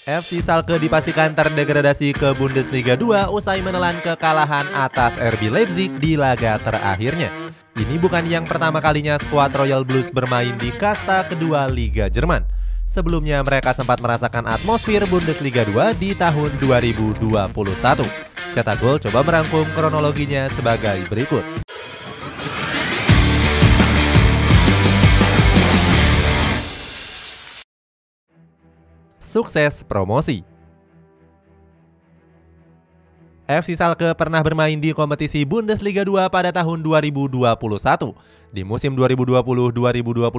FC Schalke dipastikan terdegradasi ke Bundesliga 2 usai menelan kekalahan atas RB Leipzig di laga terakhirnya. Ini bukan yang pertama kalinya skuad Royal Blues bermain di kasta kedua Liga Jerman. Sebelumnya mereka sempat merasakan atmosfer Bundesliga 2 di tahun 2021. Cetak Gol coba merangkum kronologinya sebagai berikut. Sukses promosi. FC Schalke pernah bermain di kompetisi Bundesliga 2 pada tahun 2021. Di musim 2020-2021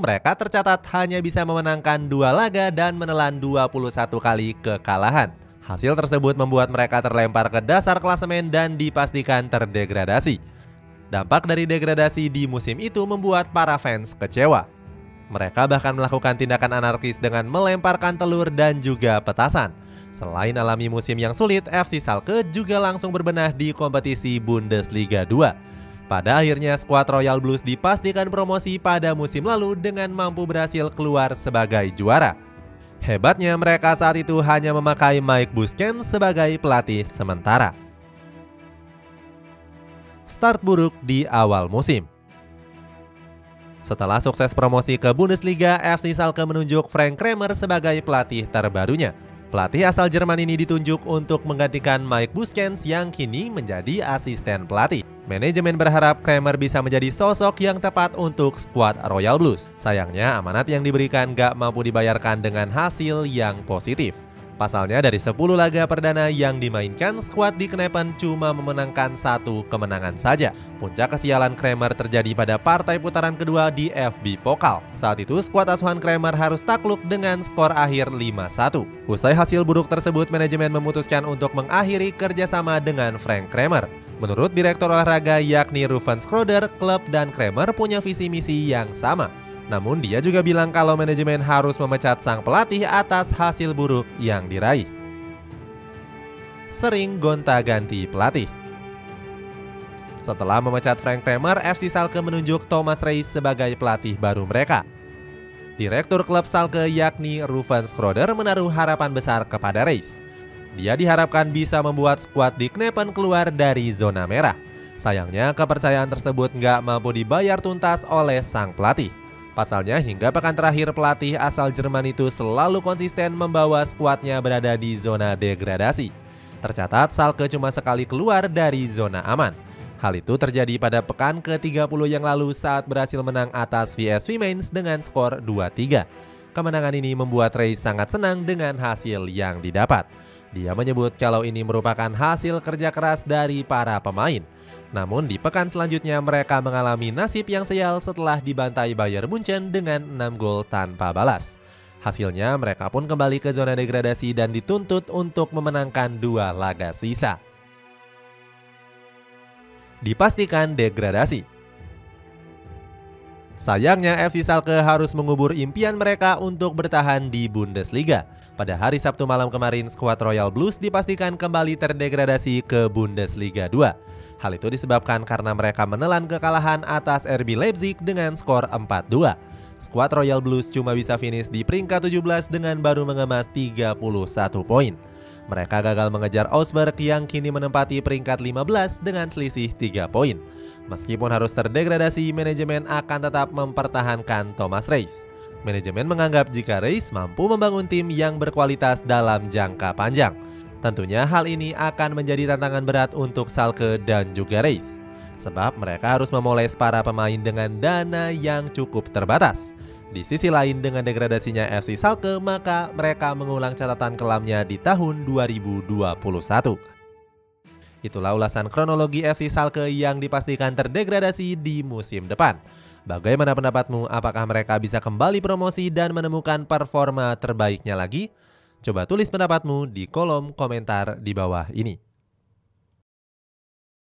mereka tercatat hanya bisa memenangkan 2 laga dan menelan 21 kali kekalahan. Hasil tersebut membuat mereka terlempar ke dasar klasemen dan dipastikan terdegradasi. Dampak dari degradasi di musim itu membuat para fans kecewa. Mereka bahkan melakukan tindakan anarkis dengan melemparkan telur dan juga petasan. Selain alami musim yang sulit, FC Schalke juga langsung berbenah di kompetisi Bundesliga 2. Pada akhirnya skuad Royal Blues dipastikan promosi pada musim lalu dengan mampu berhasil keluar sebagai juara. Hebatnya mereka saat itu hanya memakai Mike Busquets sebagai pelatih sementara. Start buruk di awal musim. Setelah sukses promosi ke Bundesliga, FC Schalke menunjuk Frank Kramer sebagai pelatih terbarunya. Pelatih asal Jerman ini ditunjuk untuk menggantikan Mike Busquets yang kini menjadi asisten pelatih. Manajemen berharap Kramer bisa menjadi sosok yang tepat untuk skuad Royal Blues. Sayangnya amanat yang diberikan gak mampu dibayarkan dengan hasil yang positif. Pasalnya dari 10 laga perdana yang dimainkan, skuad di Knepen cuma memenangkan 1 kemenangan saja. Puncak kesialan Kramer terjadi pada partai putaran kedua di FB Pokal. Saat itu skuad asuhan Kramer harus takluk dengan skor akhir 5-1. Usai hasil buruk tersebut, manajemen memutuskan untuk mengakhiri kerjasama dengan Frank Kramer. Menurut direktur olahraga yakni Ruven Schröder, klub dan Kramer punya visi misi yang sama. Namun dia juga bilang kalau manajemen harus memecat sang pelatih atas hasil buruk yang diraih. Sering gonta-ganti pelatih. Setelah memecat Frank Kramer, FC Schalke menunjuk Thomas Reis sebagai pelatih baru mereka. Direktur klub Schalke yakni Ruven Schröder menaruh harapan besar kepada Reis. Dia diharapkan bisa membuat skuad di Knepen keluar dari zona merah. Sayangnya kepercayaan tersebut nggak mampu dibayar tuntas oleh sang pelatih. Pasalnya hingga pekan terakhir pelatih asal Jerman itu selalu konsisten membawa skuadnya berada di zona degradasi. Tercatat Schalke cuma sekali keluar dari zona aman. Hal itu terjadi pada pekan ke-30 yang lalu saat berhasil menang atas VSV Mainz dengan skor 2-3. Kemenangan ini membuat Reis sangat senang dengan hasil yang didapat. Dia menyebut kalau ini merupakan hasil kerja keras dari para pemain. Namun di pekan selanjutnya mereka mengalami nasib yang sial setelah dibantai Bayern Munchen dengan 6 gol tanpa balas. Hasilnya mereka pun kembali ke zona degradasi dan dituntut untuk memenangkan 2 laga sisa. Dipastikan degradasi. Sayangnya FC Schalke harus mengubur impian mereka untuk bertahan di Bundesliga. Pada hari Sabtu malam kemarin, skuad Royal Blues dipastikan kembali terdegradasi ke Bundesliga 2. Hal itu disebabkan karena mereka menelan kekalahan atas RB Leipzig dengan skor 4-2. Skuad Royal Blues cuma bisa finish di peringkat 17 dengan baru mengemas 31 poin. Mereka gagal mengejar Augsburg yang kini menempati peringkat 15 dengan selisih 3 poin. Meskipun harus terdegradasi, manajemen akan tetap mempertahankan Thomas Reis. Manajemen menganggap jika Reis mampu membangun tim yang berkualitas dalam jangka panjang. Tentunya hal ini akan menjadi tantangan berat untuk Schalke dan juga Reis. Sebab mereka harus memoles para pemain dengan dana yang cukup terbatas. Di sisi lain dengan degradasinya FC Schalke, maka mereka mengulang catatan kelamnya di tahun 2021. Itulah ulasan kronologi FC Schalke yang dipastikan terdegradasi di musim depan. Bagaimana pendapatmu? Apakah mereka bisa kembali promosi dan menemukan performa terbaiknya lagi? Coba tulis pendapatmu di kolom komentar di bawah ini.